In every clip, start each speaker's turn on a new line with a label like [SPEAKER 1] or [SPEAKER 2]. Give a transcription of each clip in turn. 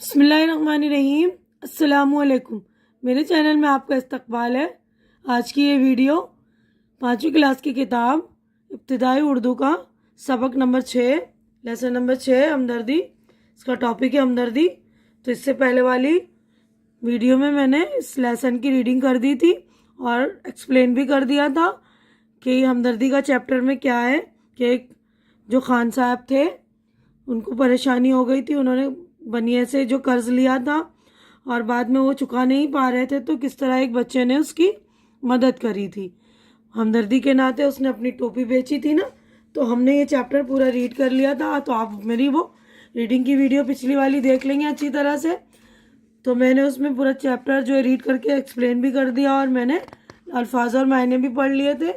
[SPEAKER 1] बिस्मिल्लाहिर्रहमानिर्रहीम। अस्सलामुअलैकुम। मेरे चैनल में आपका इस्तकबाल है। आज की ये वीडियो 5वीं क्लास की किताब इब्तिदाई उर्दू का सबक नंबर 6 लेसन नंबर 6 हमदर्दी, इसका टॉपिक है हमदर्दी। तो इससे पहले वाली वीडियो में मैंने इस लेसन की रीडिंग कर दी थी और एक्सप्लेन भी कर दिया था कि हमदर्दी का चैप्टर में क्या है कि जो खान साहब थे उनको परेशानी हो गई थी, उन्होंने बनिए से जो कर्ज लिया था और बाद में वो चुका नहीं पा रहे थे, तो किस तरह एक बच्चे ने उसकी मदद करी थी। हमदर्दी के नाते उसने अपनी टोपी बेची थी ना, तो हमने ये चैप्टर पूरा रीड कर लिया था। तो आप मेरी वो रीडिंग की वीडियो पिछली वाली देख लेंगे अच्छी तरह से। तो मैंने उसमें पूरा चैप्टर जो है रीड करके एक्सप्लेन भी कर दिया और मैंने अल्फाज और मायने भी पढ़ लिए थे।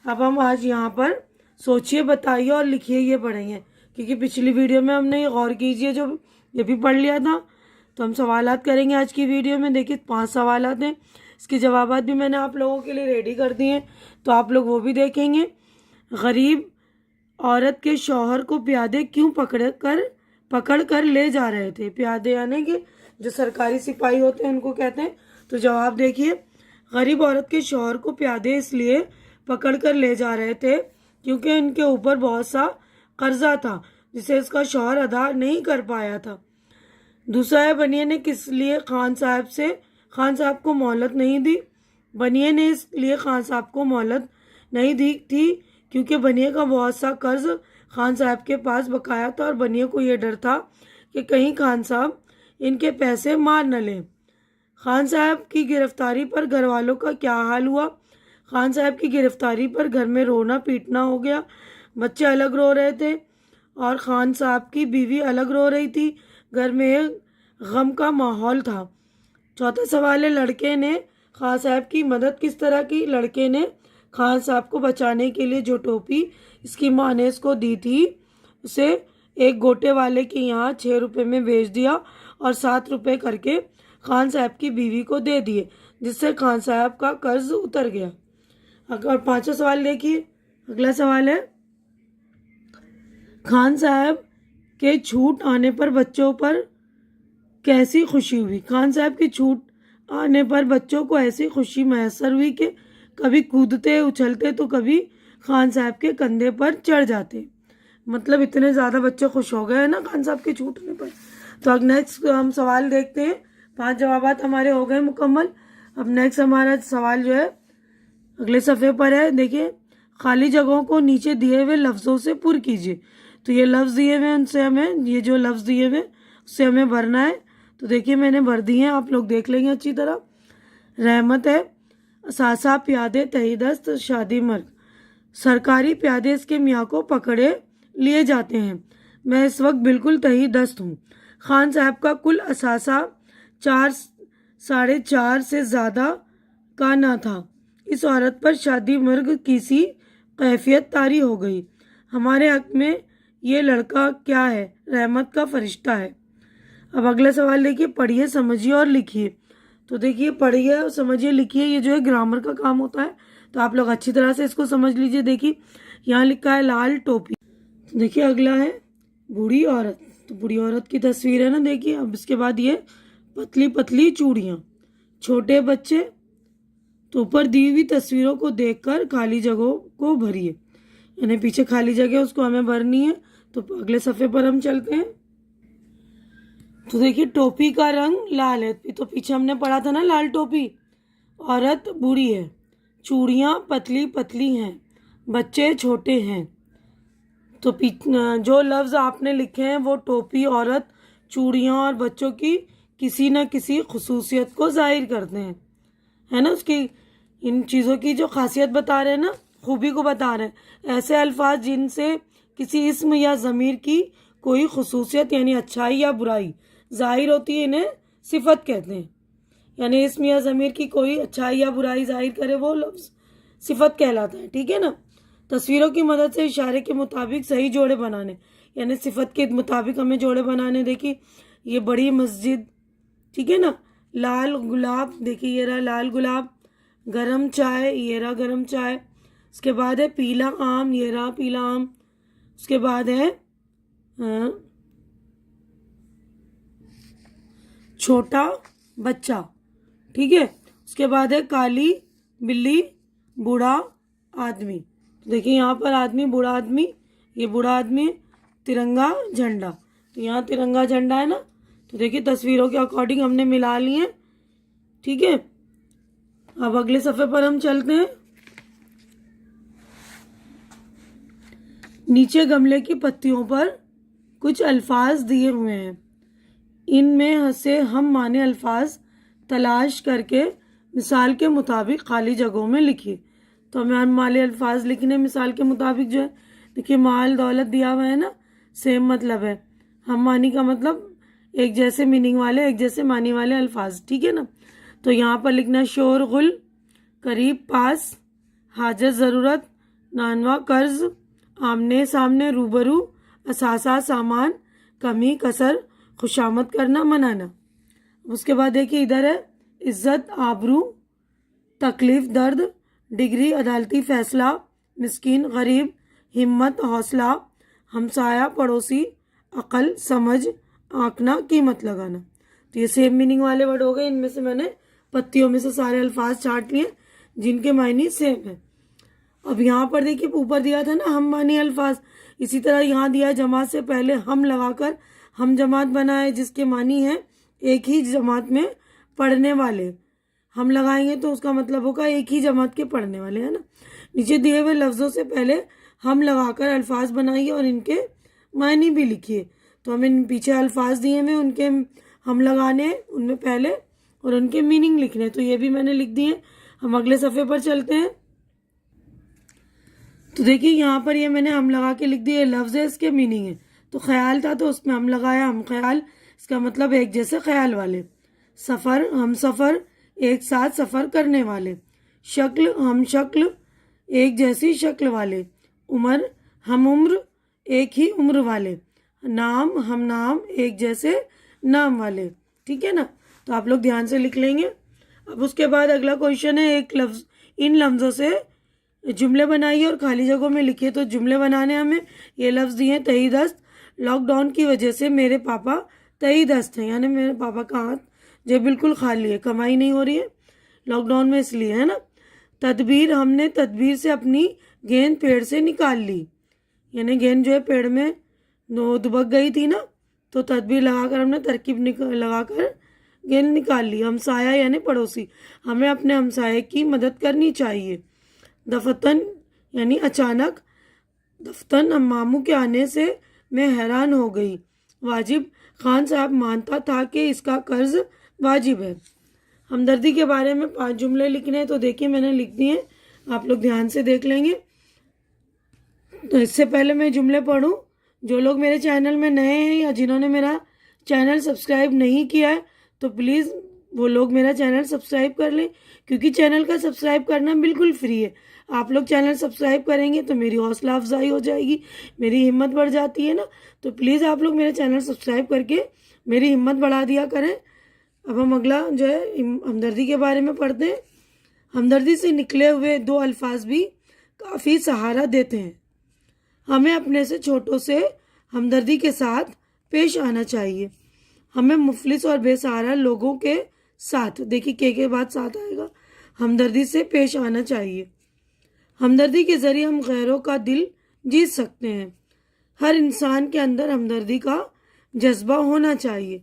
[SPEAKER 1] अब हम आज यहाँ पर सोचिए, बताइए और लिखिए ये पढ़ेंगे, क्योंकि पिछली वीडियो में हमने ये गौर कीजिए जो ये भी पढ़ लिया था। तो हम सवालात करेंगे आज की वीडियो में। देखिए 5 सवालात हैं, इसके जवाबात भी मैंने आप लोगों के लिए रेडी कर दिए हैं, तो आप लोग वो भी देखेंगे। गरीब औरत के शौहर को प्यादे क्यों पकड़ कर ले जा रहे थे? प्यादे यानी कि जो सरकारी सिपाही होते हैं उनको कहते हैं। तो जवाब देखिए, गरीब औरत के शौहर को प्यादे इसलिए पकड़ कर ले जा रहे थे क्योंकि इनके ऊपर बहुत सा कर्जा था जिसे इसका शौहर अदा नहीं कर पाया था। दूसरा है, बनिए ने किस लिए खान साहब को मोहलत नहीं दी? बनिए ने इसलिए खान साहब को मोहलत नहीं दी थी क्योंकि बनिए का बहुत सा कर्ज खान साहब के पास बकाया था और बनिए को यह डर था कि कहीं खान साहब इनके पैसे मार न लें। खान साहब की गिरफ्तारी पर घर वालों का क्या हाल हुआ? खान साहब की गिरफ्तारी पर घर में रोना पीटना हो गया। बच्चे अलग रो रहे थे और खान साहब की बीवी अलग रो रही थी। घर में गम का माहौल था। चौथा सवाल है, लड़के ने खान साहब की मदद किस तरह की? लड़के ने खान साहब को बचाने के लिए जो टोपी इसकी माँ ने इसको दी थी उसे एक गोटे वाले के यहाँ 6 रुपये में बेच दिया और 7 रुपये करके खान साहब की बीवी को दे दिए, जिससे खान साहब का कर्ज उतर गया। अगर 5वां सवाल देखिए, अगला सवाल है, खान साहब के छूट आने पर बच्चों पर कैसी खुशी हुई? खान साहब की छूट आने पर बच्चों को ऐसी खुशी मैसर हुई कि कभी कूदते उछलते तो कभी खान साहब के कंधे पर चढ़ जाते। मतलब इतने ज़्यादा बच्चे खुश हो गए हैं ना खान साहब के छूटने पर। तो अब नेक्स्ट हम सवाल देखते हैं। 5 जवाबात हमारे हो गए मुकम्मल। अब नेक्स्ट हमारा सवाल जो है अगले सफ़े पर है। देखिए, खाली जगहों को नीचे दिए हुए लफ्ज़ों से पुर कीजिए। तो ये लफ्ज़ दिए हुए उनसे हमें, ये जो लफ्ज़ दिए हुए उससे हमें भरना है। तो देखिए मैंने भर दिए हैं, आप लोग देख लेंगे अच्छी तरह। रहमत है, सासा प्यादे तहीदस्त शादी मर्ग। सरकारी प्यादे इसके मियाँ को पकड़े लिए जाते हैं। मैं इस वक्त बिल्कुल तहीदस्त हूँ। खान साहब का कुल असासा 4.5 से ज़्यादा का ना था। इस औरत पर शादी मर्ग की सी कैफियत तारी हो गई। हमारे हक में ये लड़का क्या है? रहमत का फरिश्ता है। अब अगला सवाल देखिए, पढ़िए समझिए और लिखिए। तो देखिए पढ़िए और समझिए लिखिए, ये जो है ग्रामर का काम होता है, तो आप लोग अच्छी तरह से इसको समझ लीजिए। देखिए यहाँ लिखा है लाल टोपी। तो देखिए अगला है बूढ़ी औरत। तो बूढ़ी औरत की तस्वीर है ना, देखिए। अब इसके बाद ये पतली पतली चूड़ियाँ, छोटे बच्चे। तो ऊपर दी हुई तस्वीरों को देखकर खाली जगहों को भरिए, यानी पीछे खाली जगह उसको हमें भरनी है। तो अगले सफ़े पर हम चलते हैं। तो देखिए टोपी का रंग लाल है, तो पीछे हमने पढ़ा था ना लाल टोपी। औरत बूढ़ी है, चूड़ियाँ पतली पतली हैं, बच्चे छोटे हैं। तो जो लफ्ज़ आपने लिखे हैं वो टोपी, औरत, चूड़ियाँ और बच्चों की किसी न किसी खुसूसियत को जाहिर करते हैं, है ना। उसकी इन चीज़ों की जो खासियत बता रहे हैं ना, खूबी को बता रहे हैं। ऐसे अल्फाज जिनसे किसी इस्म या ज़मीर की कोई खुसूसियत यानी अच्छाई या बुराई जाहिर होती है, इन्हें सिफत कहते हैं। यानी इस्म या ज़मीर की कोई अच्छाई या बुराई जाहिर करे वो लफ्ज़ सिफत कहलाता है, ठीक है ना। तस्वीरों की मदद से इशारे के मुताबिक सही जोड़े बनाने, यानी सिफत के मुताबिक हमें जोड़े बनाने। देखिए ये बड़ी मस्जिद, ठीक है ना। लाल गुलाब, देखिए ये रहा लाल गुलाब। गरम चाय, ये रहा गरम चाय। उसके बाद है पीला आम, ये रहा पीला आम। उसके बाद है छोटा बच्चा, ठीक है। उसके बाद है काली बिल्ली, बूढ़ा आदमी। तो देखिए यहाँ पर आदमी, बूढ़ा आदमी, ये बूढ़ा आदमी, तिरंगा झंडा। तो यहाँ तिरंगा झंडा है ना। तो देखिए तस्वीरों के अकॉर्डिंग हमने मिला लिए, ठीक है। अब अगले सफ़े पर हम चलते हैं। नीचे गमले की पत्तियों पर कुछ अल्फाज दिए हुए हैं, इनमें से हम माने अल्फाज तलाश करके मिसाल के मुताबिक खाली जगहों में लिखिए। तो हमें हम माले अल्फाज लिखने मिसाल के मुताबिक जो है, देखिए माल दौलत दिया हुआ है ना, सेम मतलब है। हम मानी का मतलब एक जैसे मीनिंग वाले, एक जैसे मानी वाले अल्फाज, ठीक है ना। तो यहाँ पर लिखना शोर गुल, करीब पास, हाजत ज़रूरत, नानवा कर्ज, आमने सामने रूबरू, असासा सामान, कमी कसर, खुशामद करना मनाना। उसके बाद देखिए इधर है इज्जत आबरू, तकलीफ दर्द, डिग्री अदालती फैसला, मिस्कीन गरीब, हिम्मत हौसला, हमसाया पड़ोसी, अकल समझ, आंकना कीमत लगाना। तो ये सेम मीनिंग वाले वर्ड हो गए। इनमें से मैंने पत्तियों में से सारे अल्फाज छांट लिए जिनके मायने सेम है। अब यहाँ पर देखिए ऊपर दिया था ना हम मानी अल्फाज, इसी तरह यहाँ दिया जमात से पहले हम लगाकर हम जमात बनाए, जिसके मानी है एक ही जमात में पढ़ने वाले। हम लगाएंगे तो उसका मतलब होगा एक ही जमात के पढ़ने वाले, है ना। नीचे दिए हुए लफ्ज़ों से पहले हम लगाकर अल्फाज बनाइए और इनके मायने भी लिखिए। तो हमें पीछे अल्फाज दिए हुए उनके हम लगाने, उनमें पहले, और उनके मीनिंग लिखने। तो ये भी मैंने लिख दिए। हम अगले सफ़े पर चलते हैं। तो देखिए यहाँ पर ये मैंने हम लगा के लिख दिए, लफ्ज़ है, इसके मीनिंग है। तो ख्याल था तो उसमें हम लगाया, हम ख्याल, इसका मतलब एक जैसे ख्याल वाले। सफ़र, हम सफ़र, एक साथ सफ़र करने वाले। शक्ल, हम शक्ल, एक जैसी शक्ल वाले। उम्र, हम उम्र, एक ही उम्र वाले। नाम, हम नाम, एक जैसे नाम वाले, ठीक है ना। तो आप लोग ध्यान से लिख लेंगे। अब उसके बाद अगला क्वेश्चन है, एक लफ्ज़, इन लफ्ज़ों से जुमले बनाइए और खाली जगहों में लिखिए। तो जुमले बनाने हमें ये लफ्ज़ दिए, तही दस्त, लॉकडाउन की वजह से मेरे पापा तही दस्त हैं, यानी मेरे पापा का हाथ जो बिल्कुल खाली है, कमाई नहीं हो रही है लॉकडाउन में, इसलिए, है ना। तदबीर, हमने तदबीर से अपनी गेंद पेड़ से निकाल ली, यानी गेंद जो है पेड़ में दुबक गई थी ना, तो तदबीर लगाकर हमने तरकीब लगाकर गेंद निकाल ली। हमसाया यानी पड़ोसी, हमें अपने हमसाये की मदद करनी चाहिए। दफतन यानी अचानक, दफ्तन, हम मामू के आने से मैं हैरान हो गई। वाजिब, खान साहब मानता था कि इसका कर्ज वाजिब है। हमदर्दी के बारे में 5 जुमले लिखने हैं। तो देखिए मैंने लिख दिए, आप लोग ध्यान से देख लेंगे। तो इससे पहले मैं जुमले पढ़ूं, जो लोग मेरे चैनल में नए हैं या जिन्होंने मेरा चैनल सब्सक्राइब नहीं किया है तो प्लीज़ वो लोग मेरा चैनल सब्सक्राइब कर लें, क्योंकि चैनल का सब्सक्राइब करना बिल्कुल फ्री है। आप लोग चैनल सब्सक्राइब करेंगे तो मेरी हौसला अफजाई हो जाएगी, मेरी हिम्मत बढ़ जाती है ना। तो प्लीज़ आप लोग मेरे चैनल सब्सक्राइब करके मेरी हिम्मत बढ़ा दिया करें। अब हम अगला जो है हमदर्दी के बारे में पढ़ते हैं। हमदर्दी से निकले हुए 2 अल्फाज भी काफ़ी सहारा देते हैं। हमें अपने से छोटों से हमदर्दी के साथ पेश आना चाहिए। हमें मुफलिस और बेसहारा लोगों के साथ, देखिए के बाद साथ आएगा, हमदर्दी से पेश आना चाहिए। हमदर्दी के ज़रिए हम गैरों का दिल जीत सकते हैं। हर इंसान के अंदर हमदर्दी का जज्बा होना चाहिए।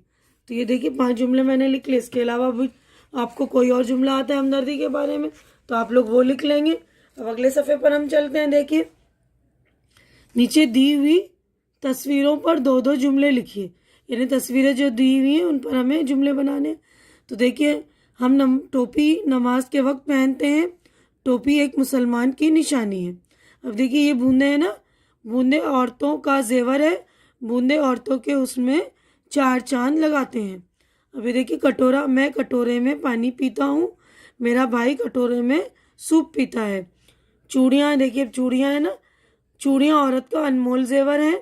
[SPEAKER 1] तो ये देखिए 5 जुमले मैंने लिख लिए। इसके अलावा भी आपको कोई और जुमला आता है हमदर्दी के बारे में तो आप लोग वो लिख लेंगे। अब अगले सफ़े पर हम चलते हैं। देखिए नीचे दी हुई तस्वीरों पर 2-2 जुमले लिखिए, यानी तस्वीरें जो दी हुई हैं उन पर हमें जुमले बनाने। तो देखिए हम टोपी नमाज के वक्त पहनते हैं। टोपी एक मुसलमान की निशानी है। अब देखिए ये बूंदे हैं ना, बूंदे औरतों का जेवर है। बूंदे औरतों के उसमें 4 चांद लगाते हैं। अभी देखिए कटोरा, मैं कटोरे में पानी पीता हूँ, मेरा भाई कटोरे में सूप पीता है। चूड़ियाँ, देखिए चूड़ियाँ है ना, चूड़ियाँ औरत का अनमोल जेवर है।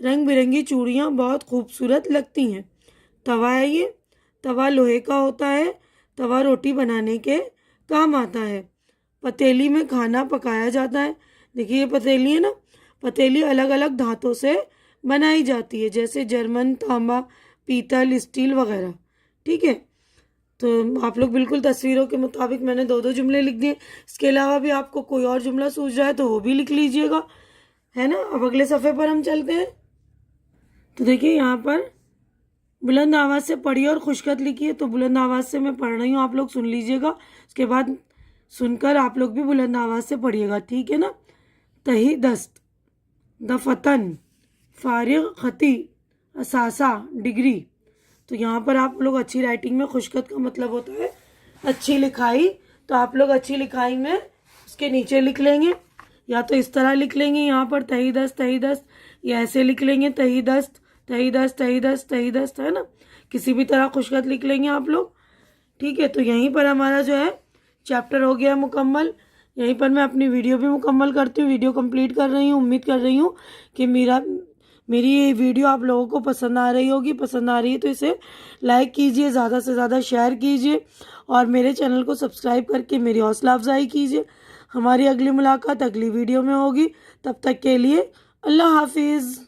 [SPEAKER 1] रंग बिरंगी चूड़ियाँ बहुत खूबसूरत लगती हैं। तवा है ये, तवा लोहे का होता है। तवा रोटी बनाने के काम आता है। पतीली में खाना पकाया जाता है। देखिए ये पतीली है ना, पतीली अलग अलग धातों से बनाई जाती है, जैसे जर्मन, तांबा, पीतल, स्टील वगैरह। ठीक है। तो आप लोग बिल्कुल तस्वीरों के मुताबिक मैंने 2-2 जुमले लिख दिए। इसके अलावा भी आपको कोई और जुमला सूझ जाए तो वो भी लिख लीजिएगा, है ना। अब अगले सफ़े पर हम चलते हैं। तो देखिए यहाँ पर बुलंद आवाज़ से पढ़िए और खुशखत लिखिए। तो बुलंद आवाज़ से मैं पढ़ रही हूँ, आप लोग सुन लीजिएगा, उसके बाद सुनकर आप लोग भी बुलंद आवाज़ से पढ़िएगा, ठीक है ना। तही दस्त, दफतन, फारिग खती, असासा, डिग्री। तो यहाँ पर आप लोग अच्छी राइटिंग में खुशखत का मतलब होता है अच्छी लिखाई। तो आप लोग अच्छी लिखाई में उसके नीचे लिख लेंगे, या तो इस तरह लिख लेंगे यहाँ पर तही दस्त, या ऐसे लिख लेंगे तही दस्त, है ना। किसी भी तरह खुशखत लिख लेंगे आप लोग, ठीक है। तो यहीं पर हमारा जो है चैप्टर हो गया मुकम्मल। यहीं पर मैं अपनी वीडियो भी मुकम्मल करती हूँ, वीडियो कंप्लीट कर रही हूँ। उम्मीद कर रही हूँ कि मेरी ये वीडियो आप लोगों को पसंद आ रही होगी। पसंद आ रही है तो इसे लाइक कीजिए, ज़्यादा से ज़्यादा शेयर कीजिए और मेरे चैनल को सब्सक्राइब करके मेरी हौसला अफजाई कीजिए। हमारी अगली मुलाकात अगली वीडियो में होगी, तब तक के लिए अल्लाह हाफिज़।